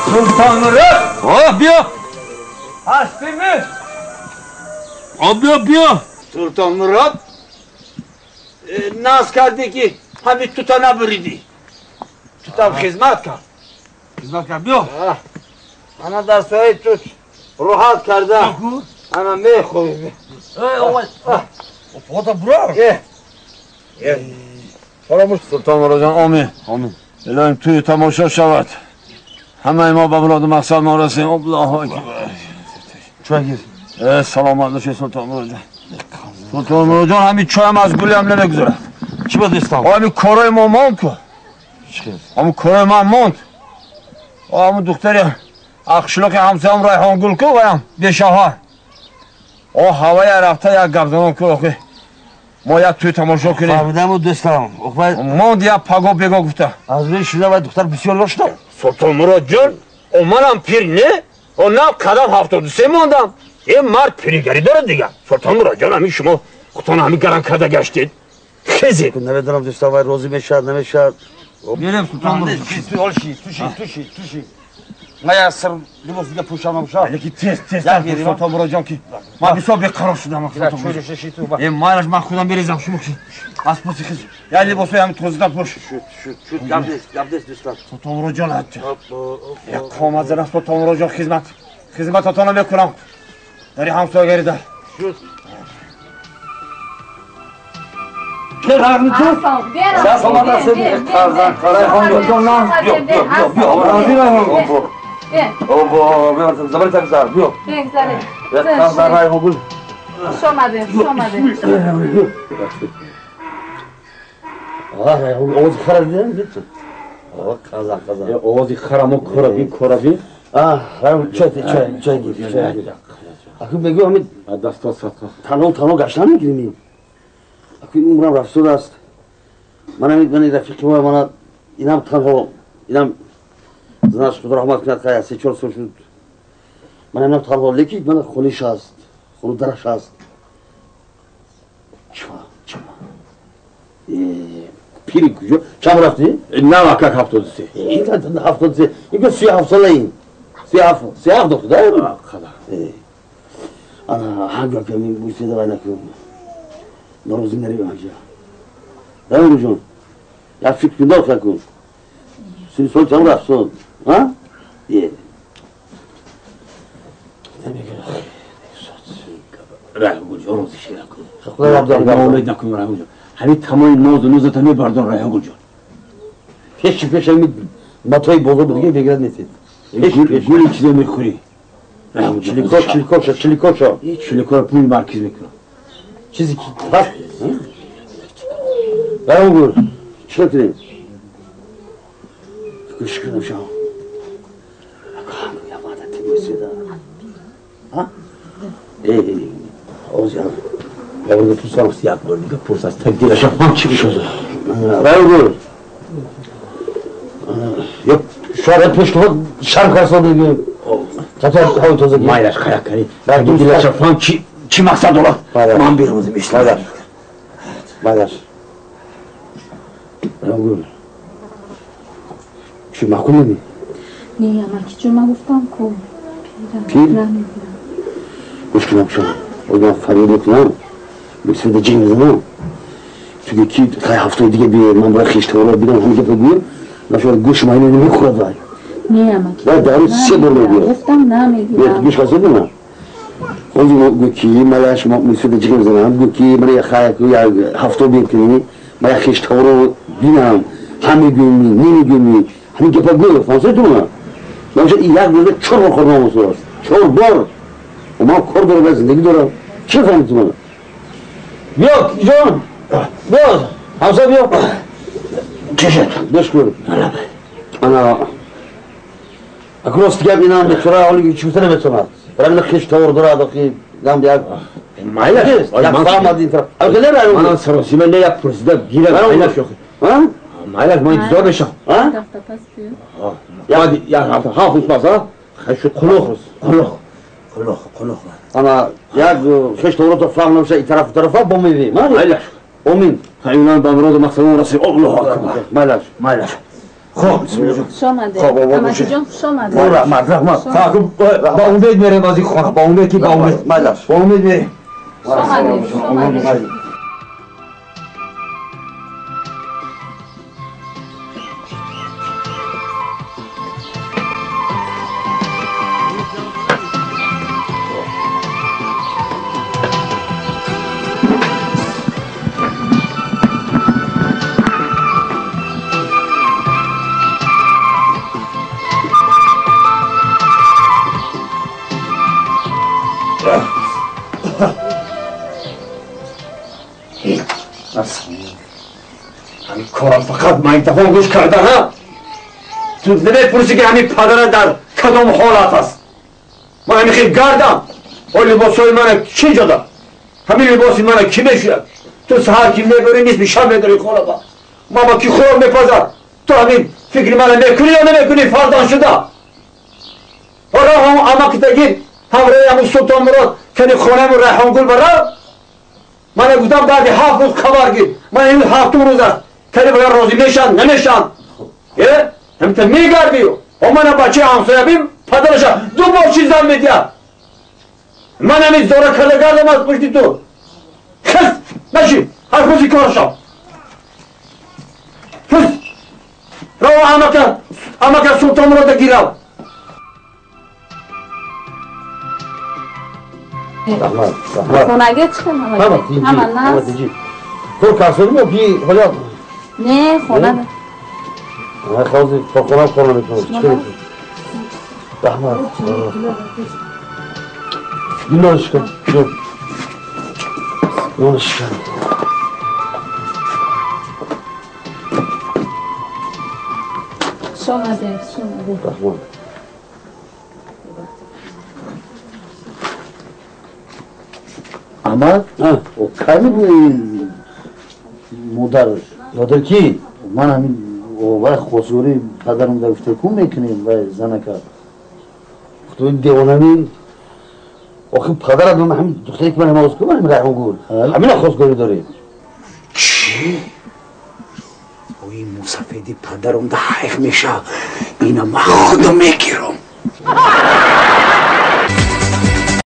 Sultanları! Abi! Hastı mı? Abi! Sultan Murat Naskardaki hani tutana biriydi. Tutan hizmet kar. Hizmet yapıyor. Ana da söyle tut. Ruhat karda. Ana me koydu. O da bura. Ye. Paramış Sultan Muracan amin. Amin. İlahim tüyü tamaşa şavat. Hemen ima babuladı maksal mağarası. Allahu Ekber. Çöğe gir. Selamatlı şey Sultan Muracan. Sultan Muracan hem hiç çoğamaz gülemlere güzel. Kim adı İstanbul? Abi koruyma mont ku. Çıkıyoruz. Ama koruyma mont. Ama doktor ya. Akşılık hamsam rayhan gül ku vayam. Beşaha. O havaya rafta ya gabzanon ku oku. Moya tüy tamaşa kuni. Fahmiden bu dostlarım. Okbay. Mont ya pago pego gufta. Az bir şurada var doktor bir şey olmuştu. Sultan Muracan. O manam pir ne? O ne kadam haftadı sen mi adam? Mar piri geri dörü diye. Sultan Muracan hami şuma. Kutan hami garan kada geçti. Kezi. Ne dönem dostlar var rozi meşar ne meşar. Benim Sultan Muracan. Tuşi. Maya sır libosuyla puşamamışlar. Belki test Ya vereyim Sultan Muracan ki. Ma bir sobe karıştı ama Biraz Sultan Muracan. şöyle şey bak. Mayraş mahkudan berizam şu mukşi. Asposi kız. Yani libosu hem tozdan boş. Şu yapdes dostlar. Sultan Muracan hatta. Ya komazera Sultan Muracan hizmet. Hizmet atana ve kuram. Dari hamsa geride. Kerarını tut. Sen sana da sen Tarzan Karayhan yok lan. Yok. Obo, ben artık zaman temizler. Yok. Ya Tarzan Karayhan gül. Şomadı. Oğuz kara değil mi? Gitsin. Kazan. Oğuz karamı korabi. Ben çay gir. Akın begi Ahmet. Dastan satka. Tanol kaçtan mı girmeyeyim? Akın umram Rasul rast. Bana Rafiki var bana inam tanol. İnam Zınaş kudur rahmat kıyat kaya seçiyor soşun. Bana inam tanol leki bana konu şahst. Konu dara şahst. Çıma. Piri kucu. Çamur haftı. Ne vakak haftadısı? İnternetten haftası. İlk suya haftalayın. Siyah doktu değil mi? Kadar. Ana hangi akımın bu istedi var nakım. Noruzun nereye bakacak? Değil mi hocam? Ya fikrinde ol kakun. Seni sol çamur at sol. Ha? Ye. Rahim Gülcan onu dişe yakın. Kaklar yaptı. Ne olaydı nakım Rahim Gülcan. Hani tamam nozu tanıyor pardon Rahim Gülcan. Peş mi matoyu bozdu bu diye bekler nesin? Gül içine mi kuri? Çilikoşo. Çilikor pul markiz mi kuru? Çizik. Bak. Ben olur. Çıkartayım. Kışkın uşağım. Kanka yapma da temizliği de. Ha? Oğuz ya. Ya burada pursam siyah böyle bir pursas tek değil aşağıdan çıkış oldu. Ben olur. Yok. Şu an hep peşkova şarkı arasında gibi. Zaten hava tozu gibi. Mayraş kayak Ben değil dur. aşağıdan ki maksat ola. Man bir bizim işte. Baylar. Ben olur. Şu makul mi? Nie, ama kichuma guftam ko. Pir? Kuşkun akşam. O zaman fariyeli yok lan. Mesela de cengiz lan. Çünkü ki haftaydı gibi man bırak işte orada bir an hangi yapıyor. Nasıl kuş mayını ne kadar var. Nie, ama Ben de arı sebolu diyor. guftam name Evet, kuş kasıyor mu? O zaman bu ki malaş mesela de cengiz lan. Bu ki buraya kayak ya hafta bir gün maya işte orada binam. Hami günü, nini günü. Hani yapabiliyor falan değil mi? Yoksa iyi böyle çorba kornaması var. Çorba. Ama koridor versin ne gidiyor? Kim efendim bana? Yok, John. Yok. Hamza yok. Çeşit. Beş gün. Ana. Akross gel inan bir tura alı üç sene mesela. Ben de hiç tavır duradı ki gam ya. Mayraş. Ya fahmadı intra. Algeler var Bana mı? sarı ben ne yapıyoruz da gire mayraş yok. Ha? Mayraş mayın zor bir şey. Ha? dafta paspıyor. Ya hadi ya hafif bas ha. Şu kuluk. قلوخ اما یک خش تو رو تو فهم نمیشه این طرف و طرفا با میویم مایلش امین خیلی به امروز مقصدمون رسید الله اکبر مالش خب خوش آمده خب، بابا امکی باشه. جان خوش آمده خب با امید میریم بازی خونه با امید که با امید مالش با امید میریم خوش آمده خوش آمده همین کارم فقط من این دفعه گوش کردم ها تو نمیپرسی که همین پدر در کدام حالت است من همین خیلی گردم و لباسای من چی جدا همین لباسی من کی بشوید تو سهر کی میبری نیست میشم میداری خونه با ما کی خور میپزد تو همین فکر من میکنی یا نمیکنی فردان شده آره اما که تگیر همراه همون سلطان مراد کنی خونه من ریحان گل برا من گفتم بعد 7 روز خبر گیر من این 7 روز است کنی بگر راضی میشن نمیشن همینطور میگردی و من بچه همسایه بیم پدرش دو بار چیزم میدید من همین زوره کرده گردم از پشتی تو خست نشی هر خوزی کارشم خست رو اما که سلطان رو دگیرم خونگه چه کنم همه نه تو کسر مو بی حالا نه خونه نه نه خوزی تو خونه کار نمیکنم چیکار کنی رحمت اینوش کن اینوش کن خوش آمده خوش آمده رحمت اما او کمی بوی مادر کی؟ من همین وقت خسوری پدرم در گفته کن میکنیم و زنکه تو این دیوانمی آخه پدرت من همین دختری که من حماس کنم همین ریحان گل همین خواستگاری داریم چی؟ او این موسفیدی پدرم ده حیف میشه اینو من خودم میگیرم